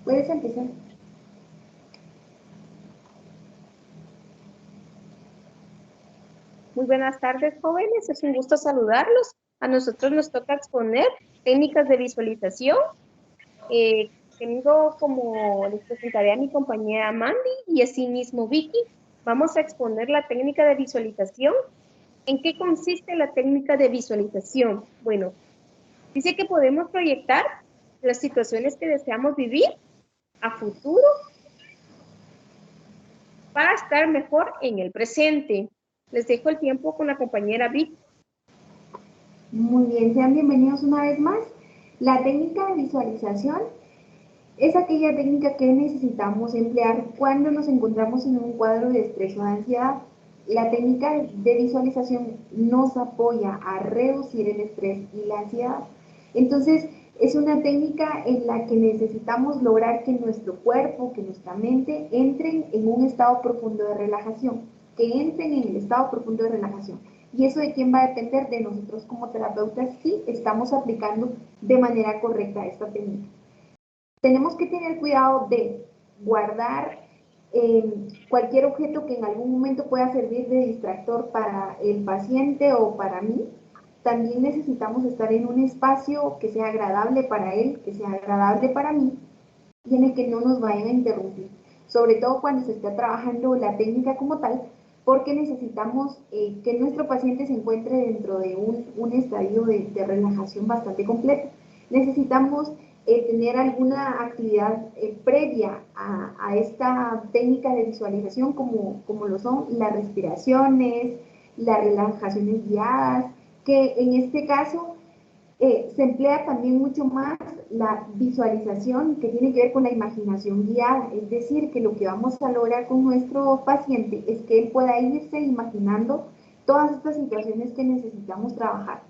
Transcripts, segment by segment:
Puedes empezar. Muy buenas tardes, jóvenes. Es un gusto saludarlos. A nosotros nos toca exponer técnicas de visualización. Tengo como, les presentaré a mi compañera Mandy y así mismo Vicky. Vamos a exponer la técnica de visualización. ¿En qué consiste la técnica de visualización? Bueno, dice que podemos proyectar las situaciones que deseamos vivir a futuro para estar mejor en el presente. Les dejo el tiempo con la compañera Vicky. Muy bien, sean bienvenidos una vez más. La técnica de visualización es aquella técnica que necesitamos emplear cuando nos encontramos en un cuadro de estrés o de ansiedad. La técnica de visualización nos apoya a reducir el estrés y la ansiedad. Entonces, es una técnica en la que necesitamos lograr que nuestro cuerpo, que nuestra mente entren en un estado profundo de relajación, que entren en el estado profundo de relajación. Y eso de quién va a depender de nosotros como terapeutas si estamos aplicando de manera correcta esta técnica. Tenemos que tener cuidado de guardar cualquier objeto que en algún momento pueda servir de distractor para el paciente o para mí. También necesitamos estar en un espacio que sea agradable para él, que sea agradable para mí y en el que no nos vayan a interrumpir, sobre todo cuando se está trabajando la técnica como tal, porque necesitamos que nuestro paciente se encuentre dentro de un estadio de relajación bastante completo. Necesitamos tener alguna actividad previa a esta técnica de visualización, como lo son las respiraciones, las relajaciones guiadas, que en este caso se emplea también mucho más la visualización que tiene que ver con la imaginación guiada, es decir, que lo que vamos a lograr con nuestro paciente es que él pueda irse imaginando todas estas situaciones que necesitamos trabajar.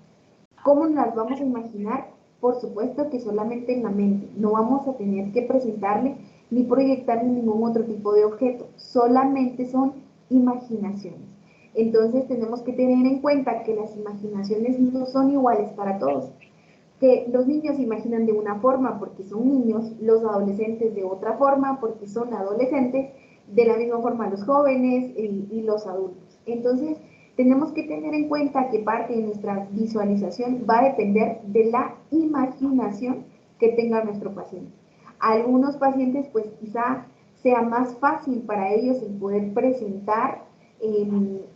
¿Cómo nos las vamos a imaginar? Por supuesto que solamente en la mente. No vamos a tener que presentarle ni proyectarle ningún otro tipo de objeto. Solamente son imaginaciones. Entonces tenemos que tener en cuenta que las imaginaciones no son iguales para todos. Que los niños imaginan de una forma porque son niños, los adolescentes de otra forma porque son adolescentes, de la misma forma los jóvenes y los adultos. Entonces, tenemos que tener en cuenta que parte de nuestra visualización va a depender de la imaginación que tenga nuestro paciente. Algunos pacientes, pues quizá sea más fácil para ellos el poder presentar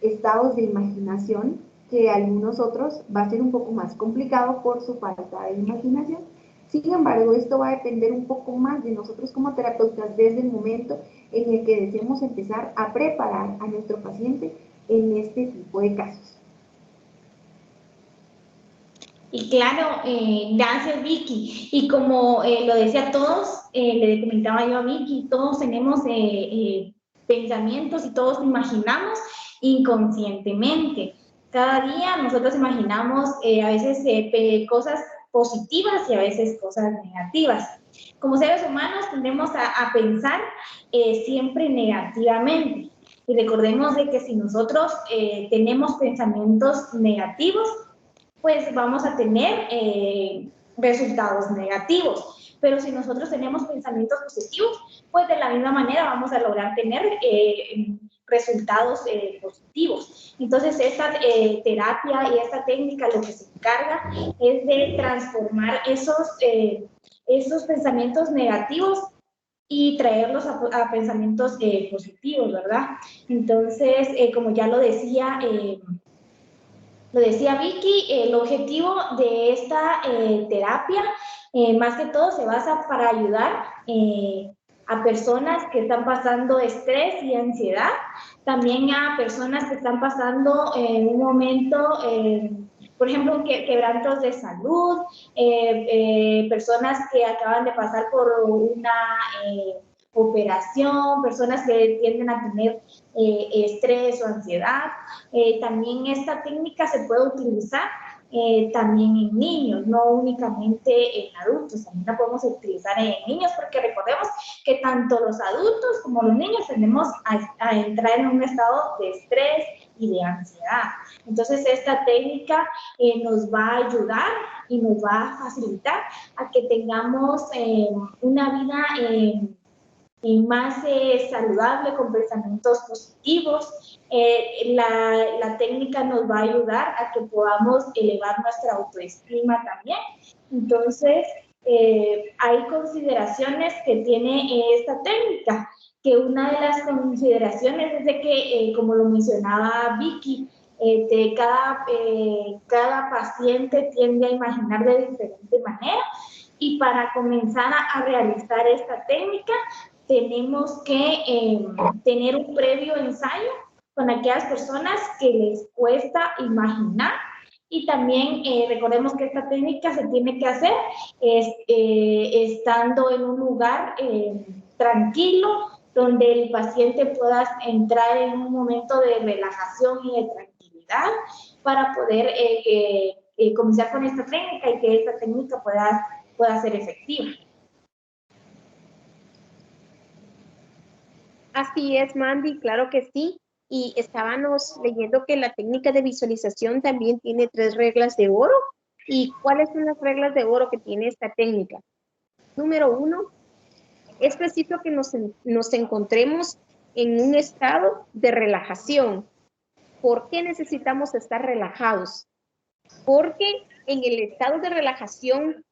estados de imaginación que algunos otros va a ser un poco más complicado por su falta de imaginación. Sin embargo, esto va a depender un poco más de nosotros como terapeutas desde el momento en el que deseemos empezar a preparar a nuestro paciente en este tipo de casos. Y claro, gracias Vicky. Y como lo decía todos, le comentaba yo a Vicky, todos tenemos pensamientos y todos imaginamos inconscientemente. Cada día nosotros imaginamos a veces cosas positivas y a veces cosas negativas. Como seres humanos tendemos a pensar siempre negativamente. Y recordemos de que si nosotros tenemos pensamientos negativos, pues vamos a tener resultados negativos. Pero si nosotros tenemos pensamientos positivos, pues de la misma manera vamos a lograr tener resultados positivos. Entonces, esta terapia y esta técnica lo que se encarga es de transformar esos pensamientos negativos y traerlos a pensamientos positivos, ¿verdad? Entonces, como ya lo decía Vicky, el objetivo de esta terapia, más que todo, se basa para ayudar a personas que están pasando estrés y ansiedad, también a personas que están pasando en un momento, por ejemplo, quebrantos de salud, personas que acaban de pasar por una operación, personas que tienden a tener estrés o ansiedad. También esta técnica se puede utilizar también en niños, no únicamente en adultos, también la podemos utilizar en niños, porque recordemos que tanto los adultos como los niños tendemos a entrar en un estado de estrés y de ansiedad. Entonces, esta técnica nos va a ayudar y nos va a facilitar a que tengamos una vida más saludable, con pensamientos positivos. La técnica nos va a ayudar a que podamos elevar nuestra autoestima también. Entonces, hay consideraciones que tiene esta técnica, que una de las consideraciones es de que, como lo mencionaba Vicky, cada paciente tiende a imaginar de diferente manera, y para comenzar a realizar esta técnica tenemos que tener un previo ensayo con aquellas personas que les cuesta imaginar, y también recordemos que esta técnica se tiene que hacer estando en un lugar tranquilo, donde el paciente pueda entrar en un momento de relajación y de tranquilidad para poder comenzar con esta técnica y que esta técnica pueda ser efectiva. Así es, Mandy, claro que sí. Y estábamos leyendo que la técnica de visualización también tiene 3 reglas de oro. ¿Y cuáles son las reglas de oro que tiene esta técnica? Número 1, es preciso que nos encontremos en un estado de relajación. ¿Por qué necesitamos estar relajados? Porque en el estado de relajación,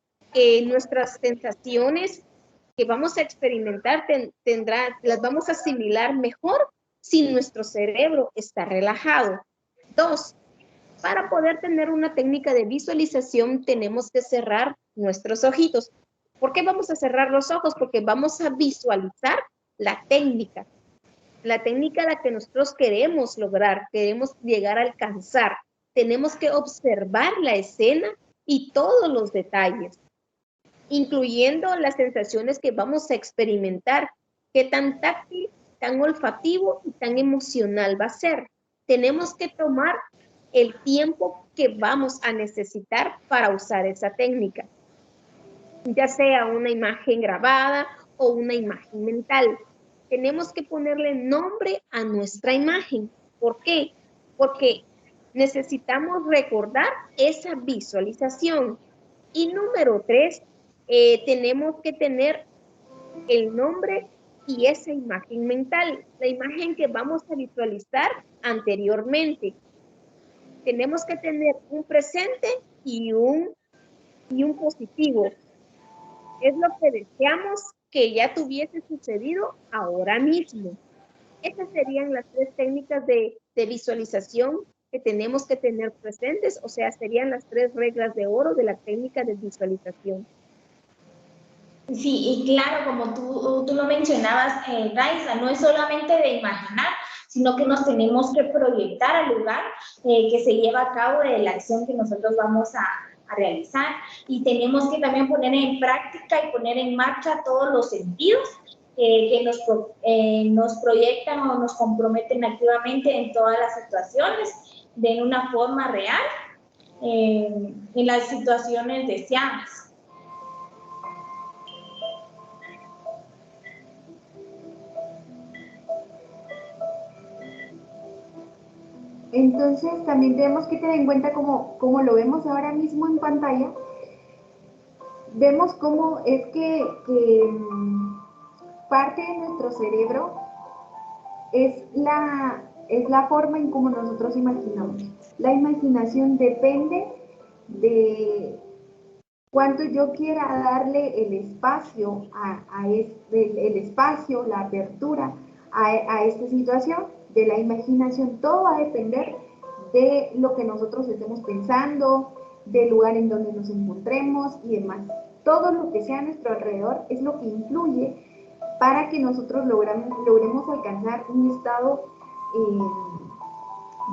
nuestras sensaciones que vamos a experimentar las vamos a asimilar mejor si nuestro cerebro está relajado. 2, para poder tener una técnica de visualización tenemos que cerrar nuestros ojitos. ¿Por qué vamos a cerrar los ojos? Porque vamos a visualizar la técnica a la que nosotros queremos lograr, queremos llegar a alcanzar. Tenemos que observar la escena y todos los detalles, incluyendo las sensaciones que vamos a experimentar, qué tan táctil, tan olfativo y tan emocional va a ser. Tenemos que tomar el tiempo que vamos a necesitar para usar esa técnica, ya sea una imagen grabada o una imagen mental. Tenemos que ponerle nombre a nuestra imagen. ¿Por qué? Porque necesitamos recordar esa visualización. Y número 3, tenemos que tener el nombre y esa imagen mental, la imagen que vamos a visualizar anteriormente. Tenemos que tener un presente y un positivo. Es lo que deseamos que ya tuviese sucedido ahora mismo. Esas serían las 3 técnicas de visualización que tenemos que tener presentes, o sea, serían las 3 reglas de oro de la técnica de visualización. Sí, y claro, como tú lo mencionabas, Raiza, no es solamente de imaginar, sino que nos tenemos que proyectar al lugar que se lleva a cabo de la acción que nosotros vamos a realizar, y tenemos que también poner en práctica y poner en marcha todos los sentidos que nos proyectan o nos comprometen activamente en todas las situaciones, de una forma real, en las situaciones deseadas. Entonces, también tenemos que tener en cuenta, como lo vemos ahora mismo en pantalla, vemos cómo es que parte de nuestro cerebro es la forma en cómo nosotros imaginamos. La imaginación depende de cuánto yo quiera darle el espacio el espacio, la apertura a esta situación. De la imaginación, todo va a depender de lo que nosotros estemos pensando, del lugar en donde nos encontremos y demás. Todo lo que sea a nuestro alrededor es lo que influye para que nosotros logremos alcanzar un estado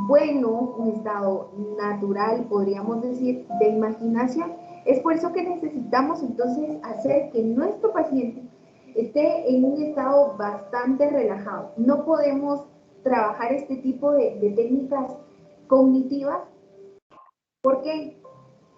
bueno, un estado natural, podríamos decir, de imaginación. Es por eso que necesitamos entonces hacer que nuestro paciente esté en un estado bastante relajado. No podemos trabajar este tipo de técnicas cognitivas. ¿Por qué?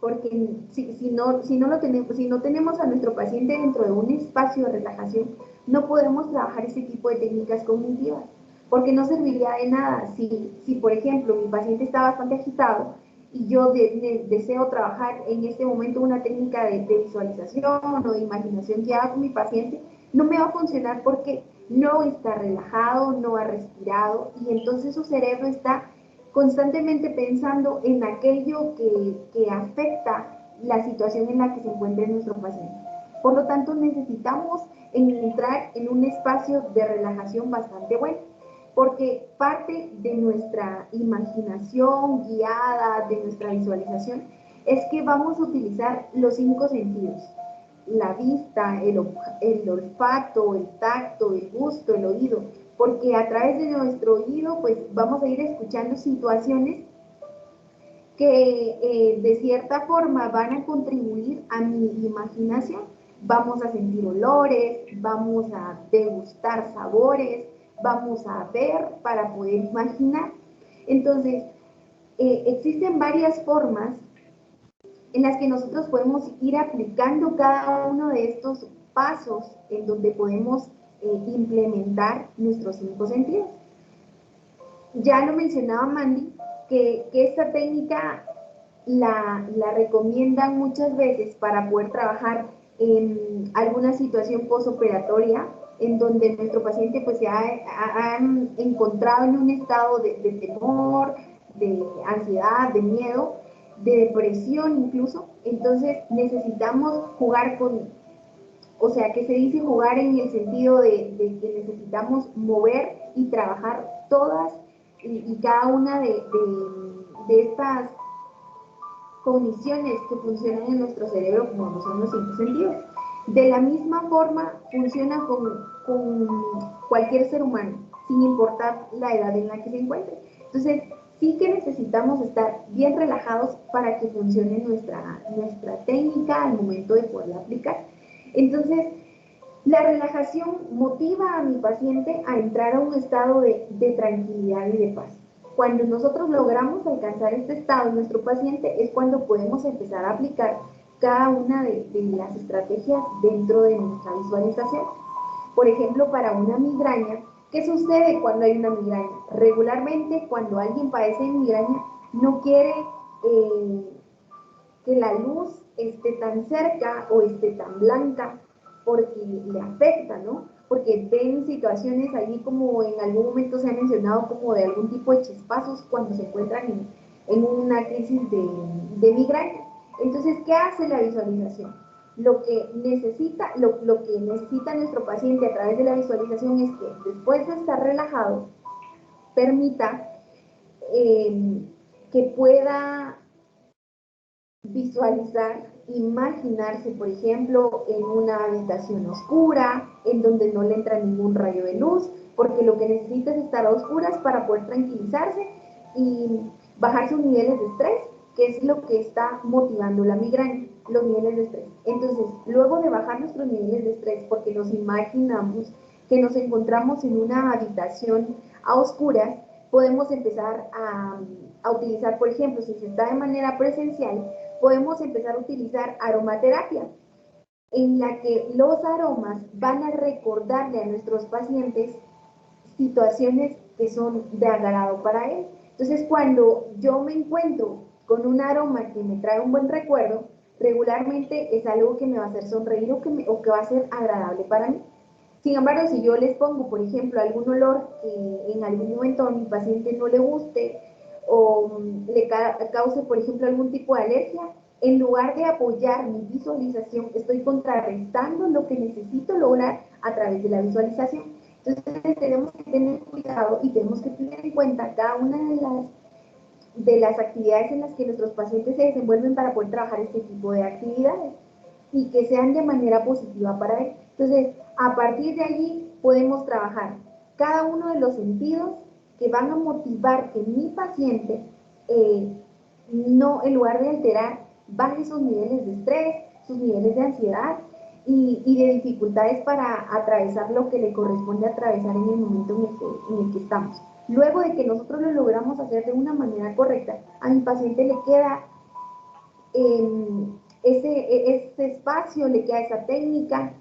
porque si no tenemos a nuestro paciente dentro de un espacio de relajación, no podemos trabajar ese tipo de técnicas cognitivas, porque no serviría de nada si por ejemplo, mi paciente está bastante agitado y yo deseo trabajar en este momento una técnica de visualización o de imaginación guiada con mi paciente, no me va a funcionar porque no está relajado, no ha respirado y entonces su cerebro está constantemente pensando en aquello que afecta la situación en la que se encuentra nuestro paciente. Por lo tanto, necesitamos entrar en un espacio de relajación bastante bueno, porque parte de nuestra imaginación guiada, de nuestra visualización, es que vamos a utilizar los 5 sentidos: la vista, el olfato, el tacto, el gusto, el oído, porque a través de nuestro oído pues vamos a ir escuchando situaciones que de cierta forma van a contribuir a mi imaginación. Vamos a sentir olores, vamos a degustar sabores, vamos a ver para poder imaginar. Entonces, existen varias formas en las que nosotros podemos ir aplicando cada uno de estos pasos en donde podemos implementar nuestros 5 sentidos. Ya lo mencionaba Mandy, que esta técnica la recomiendan muchas veces para poder trabajar en alguna situación postoperatoria en donde nuestro paciente pues se ha encontrado en un estado de temor, de ansiedad, de miedo, de depresión incluso. Entonces necesitamos jugar con, o sea, que se dice jugar en el sentido de que necesitamos mover y trabajar todas y cada una de estas cogniciones que funcionan en nuestro cerebro, como son los 5 sentidos. De la misma forma funciona con cualquier ser humano, sin importar la edad en la que se encuentre. Entonces, sí que necesitamos estar bien relajados para que funcione nuestra técnica al momento de poderla aplicar. Entonces, la relajación motiva a mi paciente a entrar a un estado de tranquilidad y de paz. Cuando nosotros logramos alcanzar este estado en nuestro paciente es cuando podemos empezar a aplicar cada una de las estrategias dentro de nuestra visualización. Por ejemplo, para una migraña, ¿qué sucede cuando hay una migraña? Regularmente, cuando alguien padece de migraña, no quiere que la luz esté tan cerca o esté tan blanca, porque le afecta, ¿no? Porque ven situaciones allí como en algún momento se ha mencionado como de algún tipo de chispazos cuando se encuentran en una crisis de migraña. Entonces, ¿qué hace la visualización? Lo que necesita nuestro paciente a través de la visualización es que después de estar relajado, permita que pueda visualizar, imaginarse, por ejemplo, en una habitación oscura, en donde no le entra ningún rayo de luz, porque lo que necesita es estar a oscuras para poder tranquilizarse y bajar sus niveles de estrés, que es lo que está motivando la migraña, los niveles de estrés. Entonces, luego de bajar nuestros niveles de estrés, porque nos imaginamos que nos encontramos en una habitación a oscuras, podemos empezar a utilizar, por ejemplo, si se está de manera presencial, podemos empezar a utilizar aromaterapia, en la que los aromas van a recordarle a nuestros pacientes situaciones que son de agrado para él. Entonces, cuando yo me encuentro con un aroma que me trae un buen recuerdo, regularmente es algo que me va a hacer sonreír o que va a ser agradable para mí. Sin embargo, si yo les pongo, por ejemplo, algún olor que en algún momento a mi paciente no le guste o le cause, por ejemplo, algún tipo de alergia, en lugar de apoyar mi visualización, estoy contrarrestando lo que necesito lograr a través de la visualización. Entonces, tenemos que tener cuidado y tenemos que tener en cuenta cada una de las actividades en las que nuestros pacientes se desenvuelven para poder trabajar este tipo de actividades y que sean de manera positiva para él. Entonces, a partir de allí podemos trabajar cada uno de los sentidos que van a motivar que mi paciente no, en lugar de alterar, baje sus niveles de estrés, sus niveles de ansiedad y de dificultades para atravesar lo que le corresponde atravesar en el momento en el que estamos. Luego de que nosotros lo logramos hacer de una manera correcta, a mi paciente le queda ese espacio, le queda esa técnica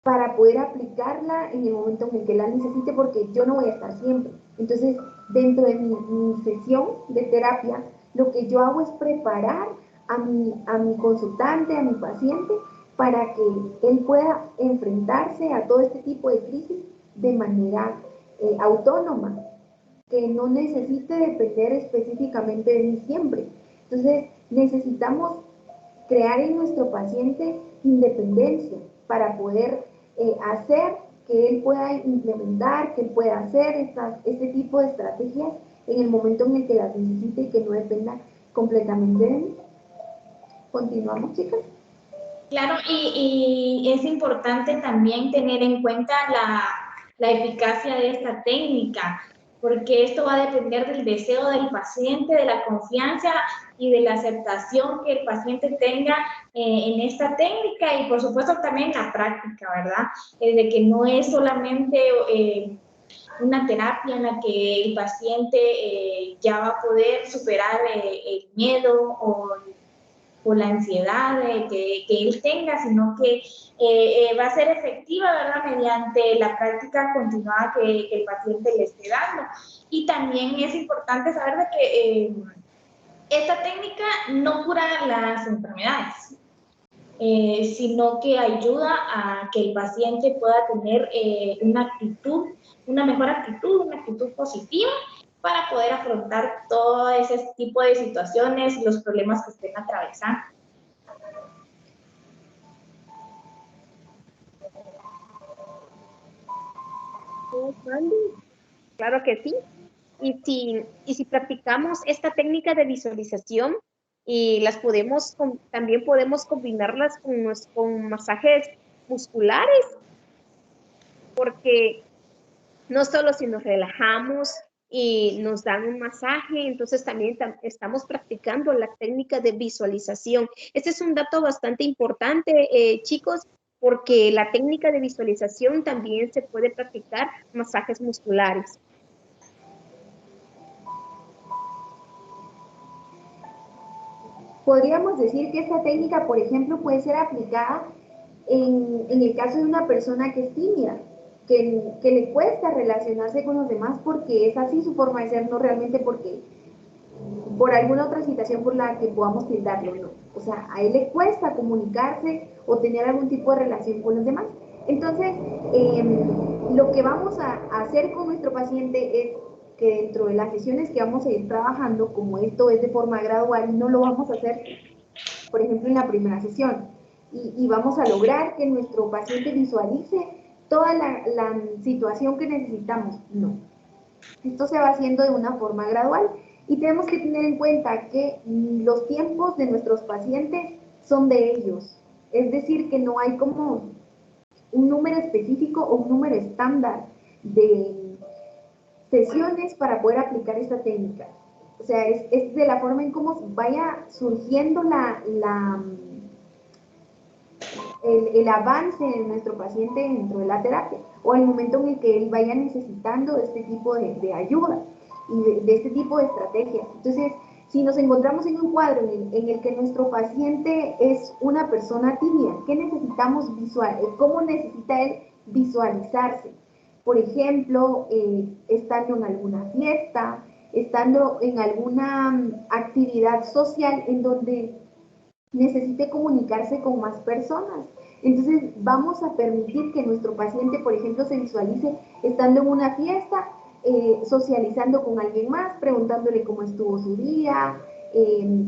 para poder aplicarla en el momento en el que la necesite, porque yo no voy a estar siempre. Entonces, dentro de mi sesión de terapia, lo que yo hago es preparar a mi consultante, a mi paciente, para que él pueda enfrentarse a todo este tipo de crisis de manera autónoma, que no necesite depender específicamente de mí siempre. Entonces, necesitamos crear en nuestro paciente independencia para poder hacer que él pueda implementar, que él pueda hacer este tipo de estrategias en el momento en el que las necesite y que no dependa completamente de mí. Continuamos, chicas. Claro, y es importante también tener en cuenta la eficacia de esta técnica, porque esto va a depender del deseo del paciente, de la confianza y de la aceptación que el paciente tenga en esta técnica y por supuesto también la práctica, ¿verdad? De que no es solamente una terapia en la que el paciente ya va a poder superar el miedo o la ansiedad que él tenga, sino que va a ser efectiva, ¿verdad?, mediante la práctica continuada que el paciente le esté dando. Y también es importante saber de que esta técnica no cura las enfermedades, sino que ayuda a que el paciente pueda tener una mejor actitud, una actitud positiva para poder afrontar todo ese tipo de situaciones y los problemas que estén atravesando. Claro que sí. Y si practicamos esta técnica de visualización y también podemos combinarlas con masajes musculares, porque no solo si nos relajamos y nos dan un masaje, entonces también estamos practicando la técnica de visualización. Este es un dato bastante importante, chicos, porque la técnica de visualización también se puede practicar masajes musculares. Podríamos decir que esta técnica, por ejemplo, puede ser aplicada en el caso de una persona que es tímida, que le cuesta relacionarse con los demás porque es así su forma de ser, no realmente porque por alguna otra situación por la que podamos tildarlo, no. O sea, a él le cuesta comunicarse o tener algún tipo de relación con los demás. Entonces, lo que vamos a hacer con nuestro paciente es que dentro de las sesiones que vamos a ir trabajando, como esto es de forma gradual, no lo vamos a hacer, por ejemplo, en la primera sesión. Y vamos a lograr que nuestro paciente visualice toda la situación que necesitamos. No. Esto se va haciendo de una forma gradual y tenemos que tener en cuenta que los tiempos de nuestros pacientes son de ellos. Es decir, que no hay como un número específico o un número estándar de sesiones para poder aplicar esta técnica. O sea, es de la forma en cómo vaya surgiendo el avance de nuestro paciente dentro de la terapia o el momento en el que él vaya necesitando este tipo de ayuda y de este tipo de estrategias. Entonces, si nos encontramos en un cuadro en el que nuestro paciente es una persona tímida, ¿qué necesitamos cómo necesita él visualizarse? Por ejemplo, estando en alguna fiesta, estando en alguna actividad social en donde necesite comunicarse con más personas. Entonces vamos a permitir que nuestro paciente, por ejemplo, se visualice estando en una fiesta, socializando con alguien más, preguntándole cómo estuvo su día,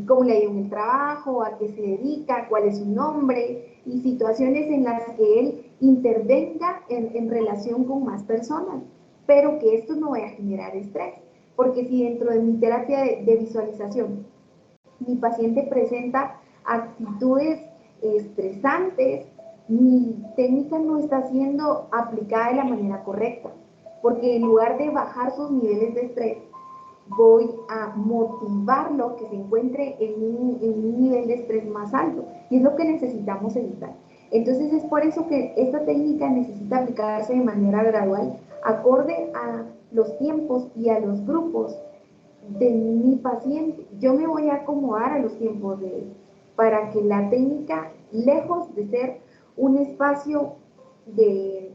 cómo le ha ido en el trabajo, a qué se dedica, cuál es su nombre, y situaciones en las que él intervenga en relación con más personas, pero que esto no vaya a generar estrés, porque si dentro de mi terapia de visualización mi paciente presenta actitudes estresantes, mi técnica no está siendo aplicada de la manera correcta, porque en lugar de bajar sus niveles de estrés, voy a motivarlo que se encuentre en un nivel de estrés más alto, y es lo que necesitamos evitar. Entonces es por eso que esta técnica necesita aplicarse de manera gradual, acorde a los tiempos y a los grupos de mi paciente. Yo me voy a acomodar a los tiempos de él. para que la técnica, lejos de ser un espacio de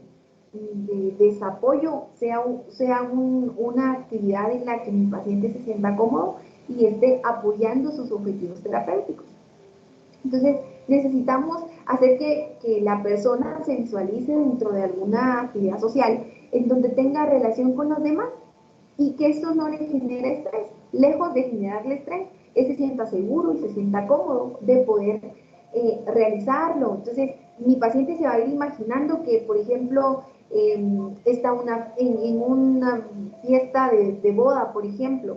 desapoyo, sea una actividad en la que mi paciente se sienta cómodo y esté apoyando sus objetivos terapéuticos. Entonces, necesitamos hacer que la persona se visualice dentro de alguna actividad social en donde tenga relación con los demás y que esto no le genere estrés. Lejos de generarle estrés, él se sienta seguro y se sienta cómodo de poder realizarlo. Entonces, mi paciente se va a ir imaginando que, por ejemplo, está en una fiesta de boda, por ejemplo,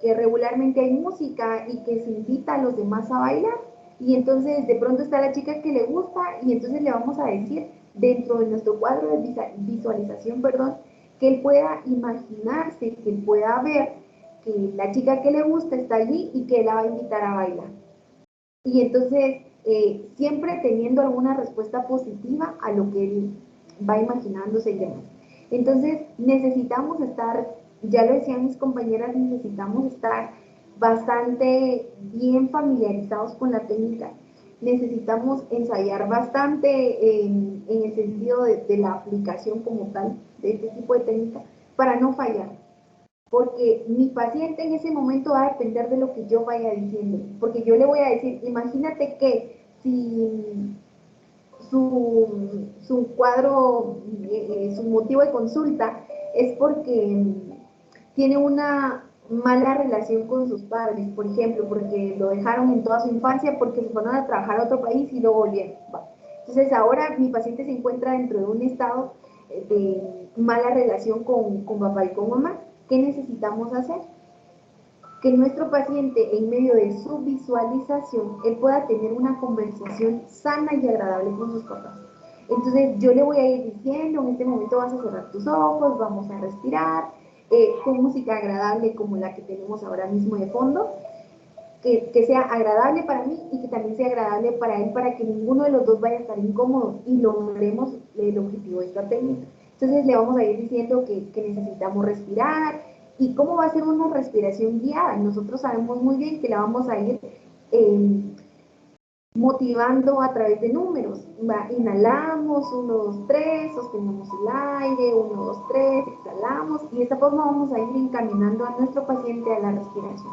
que regularmente hay música y que se invita a los demás a bailar. Y entonces de pronto está la chica que le gusta y entonces le vamos a decir dentro de nuestro cuadro de visualización, perdón, que él pueda imaginarse, que él pueda ver que la chica que le gusta está allí y que él la va a invitar a bailar. Y entonces, siempre teniendo alguna respuesta positiva a lo que él va imaginándose y demás. Entonces, necesitamos estar, ya lo decían mis compañeras, necesitamos estar bastante bien familiarizados con la técnica. Necesitamos ensayar bastante en el sentido de la aplicación como tal de este tipo de técnica para no fallar. Porque mi paciente en ese momento va a depender de lo que yo vaya diciendo. Porque yo le voy a decir, imagínate que si su cuadro, su motivo de consulta es porque tiene una mala relación con sus padres, por ejemplo, porque lo dejaron en toda su infancia, porque se fueron a trabajar a otro país y luego volvieron. Entonces ahora mi paciente se encuentra dentro de un estado de mala relación con papá y con mamá. ¿Qué necesitamos hacer? Que nuestro paciente, en medio de su visualización, él pueda tener una conversación sana y agradable con sus papás. Entonces yo le voy a ir diciendo, en este momento vas a cerrar tus ojos, vamos a respirar, con música agradable como la que tenemos ahora mismo de fondo, que sea agradable para mí y que también sea agradable para él, para que ninguno de los dos vaya a estar incómodo y logremos el objetivo de esta técnica. Entonces le vamos a ir diciendo que necesitamos respirar y cómo va a ser una respiración guiada. Nosotros sabemos muy bien que la vamos a ir motivando a través de números. Inhalamos, 1, 2, 3, sostenemos el aire, 1, 2, 3, exhalamos y de esta forma vamos a ir encaminando a nuestro paciente a la respiración.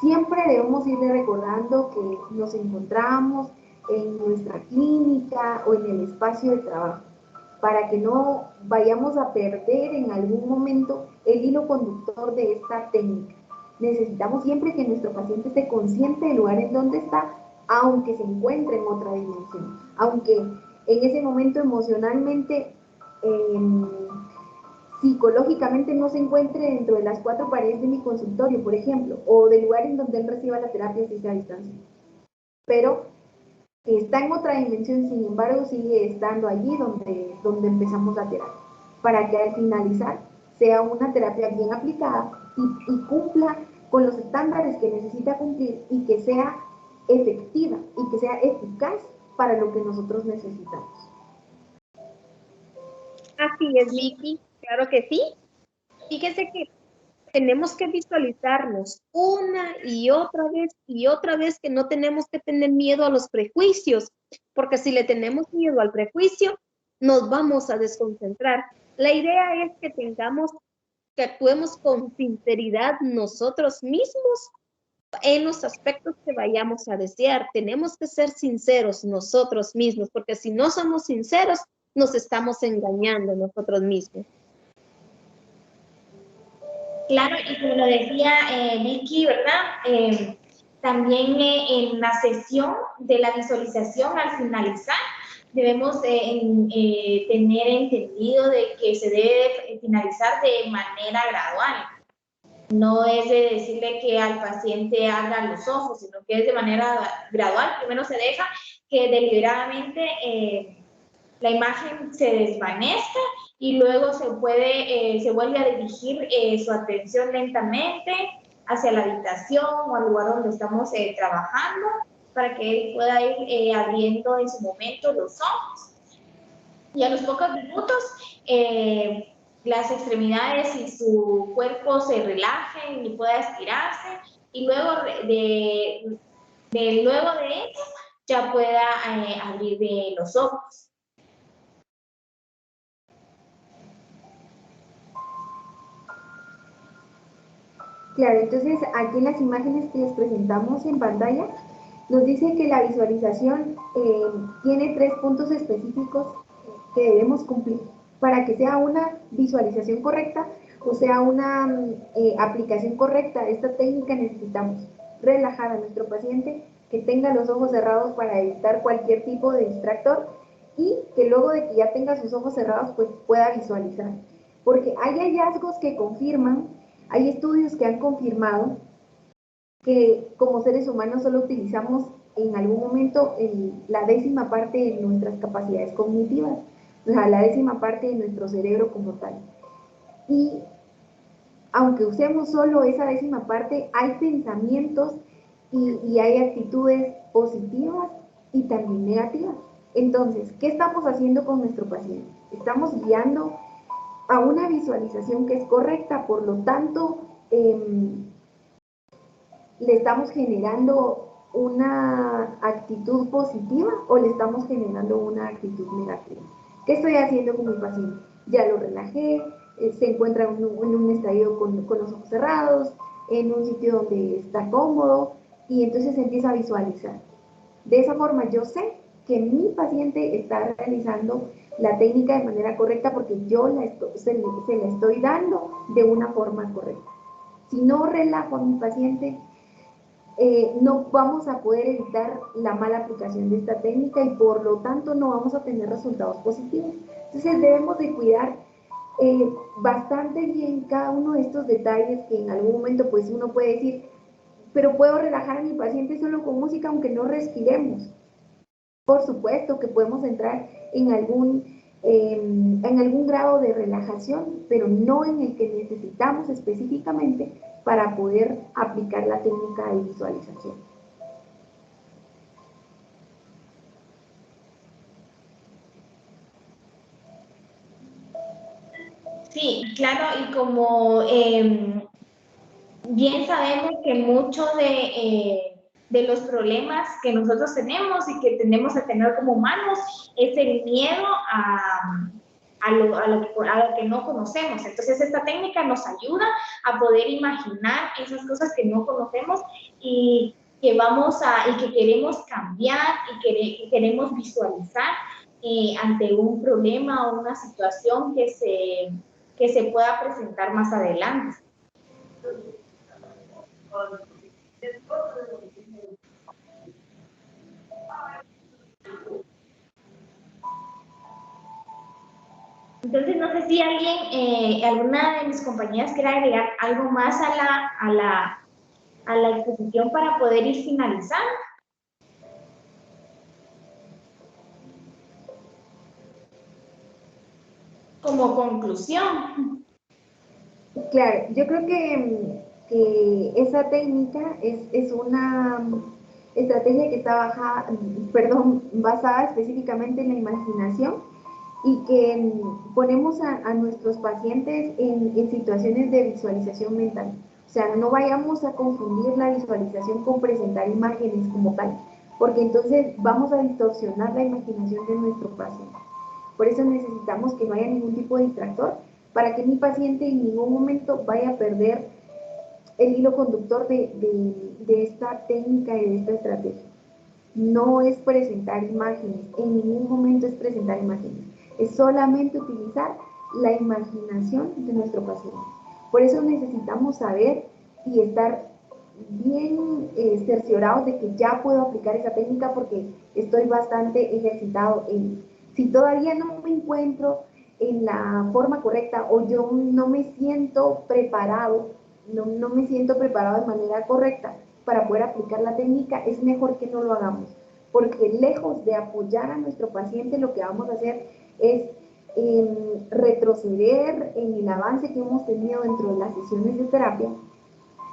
Siempre debemos irle recordando que nos encontramos en nuestra clínica o en el espacio de trabajo, para que no vayamos a perder en algún momento el hilo conductor de esta técnica. Necesitamos siempre que nuestro paciente esté consciente del lugar en donde está, aunque se encuentre en otra dimensión, aunque en ese momento emocionalmente, psicológicamente no se encuentre dentro de las 4 paredes de mi consultorio, por ejemplo, o del lugar en donde él reciba la terapia si sea a distancia. Pero está en otra dimensión, sin embargo, sigue estando allí donde empezamos la terapia, para que al finalizar sea una terapia bien aplicada y cumpla con los estándares que necesita cumplir y que sea efectiva y que sea eficaz para lo que nosotros necesitamos. Así es, Vicky, claro que sí. Fíjese que tenemos que visualizarnos una y otra vez que no tenemos que tener miedo a los prejuicios, porque si le tenemos miedo al prejuicio, nos vamos a desconcentrar. La idea es que actuemos con sinceridad nosotros mismos en los aspectos que vayamos a desear. Tenemos que ser sinceros nosotros mismos, porque si no somos sinceros, nos estamos engañando nosotros mismos. Claro, y como lo decía Vicky, ¿verdad? También en la sesión de la visualización, al finalizar, debemos tener entendido de que se debe finalizar de manera gradual. No es de decirle que al paciente abra los ojos, sino que es de manera gradual. Primero se deja que deliberadamente la imagen se desvanezca y luego se vuelve a dirigir su atención lentamente hacia la habitación o al lugar donde estamos trabajando, para que él pueda ir abriendo en su momento los ojos. Y a los pocos minutos, las extremidades y su cuerpo se relajen y pueda estirarse, y luego luego de eso ya pueda abrir los ojos. Claro, entonces aquí en las imágenes que les presentamos en pantalla nos dice que la visualización tiene 3 puntos específicos que debemos cumplir para que sea una visualización correcta o sea una aplicación correcta de esta técnica. Necesitamos relajar a nuestro paciente, que tenga los ojos cerrados para evitar cualquier tipo de distractor y que luego de que ya tenga sus ojos cerrados pues pueda visualizar, porque hay hallazgos que confirman, hay estudios que han confirmado que como seres humanos solo utilizamos en algún momento la 10ª parte de nuestras capacidades cognitivas, o sea, la 10ª parte de nuestro cerebro como tal. Y aunque usemos solo esa 10ª parte, hay pensamientos y hay actitudes positivas y también negativas. Entonces, ¿qué estamos haciendo con nuestro paciente? Estamos guiando a una visualización que es correcta, por lo tanto, ¿le estamos generando una actitud positiva o le estamos generando una actitud negativa? ¿Qué estoy haciendo con mi paciente? Ya lo relajé, se encuentra en un estadio con los ojos cerrados, en un sitio donde está cómodo y entonces empieza a visualizar. De esa forma yo sé que mi paciente está realizando la técnica de manera correcta porque yo se la estoy dando de una forma correcta. Si no relajo a mi paciente, no vamos a poder evitar la mala aplicación de esta técnica y por lo tanto no vamos a tener resultados positivos. Entonces debemos de cuidar bastante bien cada uno de estos detalles que en algún momento pues uno puede decir, pero puedo relajar a mi paciente solo con música aunque no respiremos. Por supuesto que podemos entrar en algún grado de relajación, pero no en el que necesitamos específicamente para poder aplicar la técnica de visualización. Sí, claro, y como bien sabemos que muchos de los problemas que nosotros tenemos y que tendemos a tener como humanos es el miedo a lo que no conocemos. Entonces esta técnica nos ayuda a poder imaginar esas cosas que no conocemos y que queremos cambiar y que queremos visualizar ante un problema o una situación que se pueda presentar más adelante. Entonces, no sé si alguna de mis compañeras quiera agregar algo más a la exposición para poder ir finalizando. Como conclusión. Claro, yo creo que esa técnica es una estrategia que está basada específicamente en la imaginación y que ponemos a nuestros pacientes en situaciones de visualización mental. O sea, no vayamos a confundir la visualización con presentar imágenes como tal, porque entonces vamos a distorsionar la imaginación de nuestro paciente. Por eso necesitamos que no haya ningún tipo de distractor para que mi paciente en ningún momento vaya a perder el hilo conductor de esta técnica y de esta estrategia. No es presentar imágenes, en ningún momento es presentar imágenes, es solamente utilizar la imaginación de nuestro paciente. Por eso necesitamos saber y estar bien cerciorados de que ya puedo aplicar esa técnica porque estoy bastante ejercitado en. Si todavía no me encuentro en la forma correcta o yo no me siento preparado, no me siento preparado de manera correcta para poder aplicar la técnica, es mejor que no lo hagamos, porque lejos de apoyar a nuestro paciente, lo que vamos a hacer es retroceder en el avance que hemos tenido dentro de las sesiones de terapia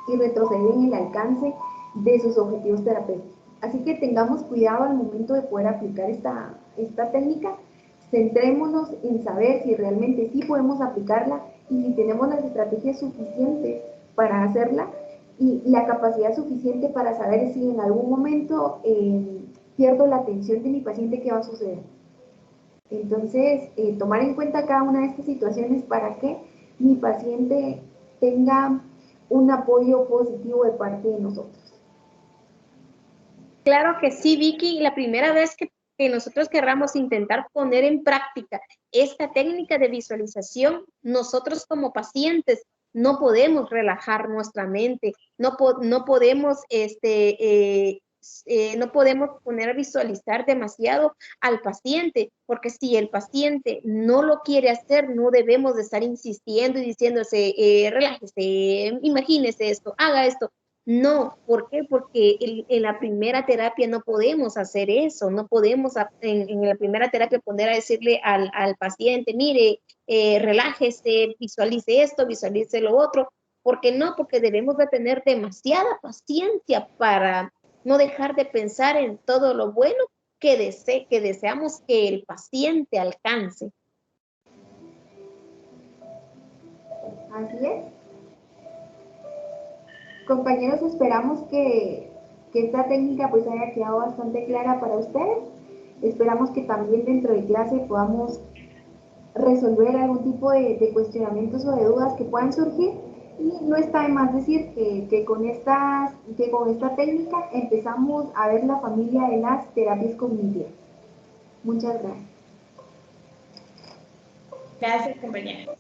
y retroceder en el alcance de sus objetivos terapéuticos. Así que tengamos cuidado al momento de poder aplicar esta técnica, centrémonos en saber si realmente sí podemos aplicarla y si tenemos las estrategias suficientes para hacerla y la capacidad suficiente para saber si en algún momento pierdo la atención de mi paciente, qué va a suceder. Entonces, tomar en cuenta cada una de estas situaciones para que mi paciente tenga un apoyo positivo de parte de nosotros. Claro que sí, Vicky. La primera vez que nosotros querramos intentar poner en práctica esta técnica de visualización, nosotros como pacientes no podemos relajar nuestra mente, no podemos no podemos poner a visualizar demasiado al paciente, porque si el paciente no lo quiere hacer, no debemos de estar insistiendo y diciéndose, relájese, imagínese esto, haga esto. No, ¿por qué? Porque en la primera terapia no podemos hacer eso, no podemos en la primera terapia poner a decirle al paciente, mire, relájese, visualice esto, visualice lo otro. ¿Por qué no? Porque debemos de tener demasiada paciencia para no dejar de pensar en todo lo bueno que deseamos que el paciente alcance. Así es. Compañeros, esperamos que esta técnica pues haya quedado bastante clara para ustedes. Esperamos que también dentro de clase podamos resolver algún tipo de cuestionamientos o de dudas que puedan surgir. Y no está de más decir que con esta técnica empezamos a ver la familia de las terapias cognitivas. Muchas gracias. Gracias, compañeros.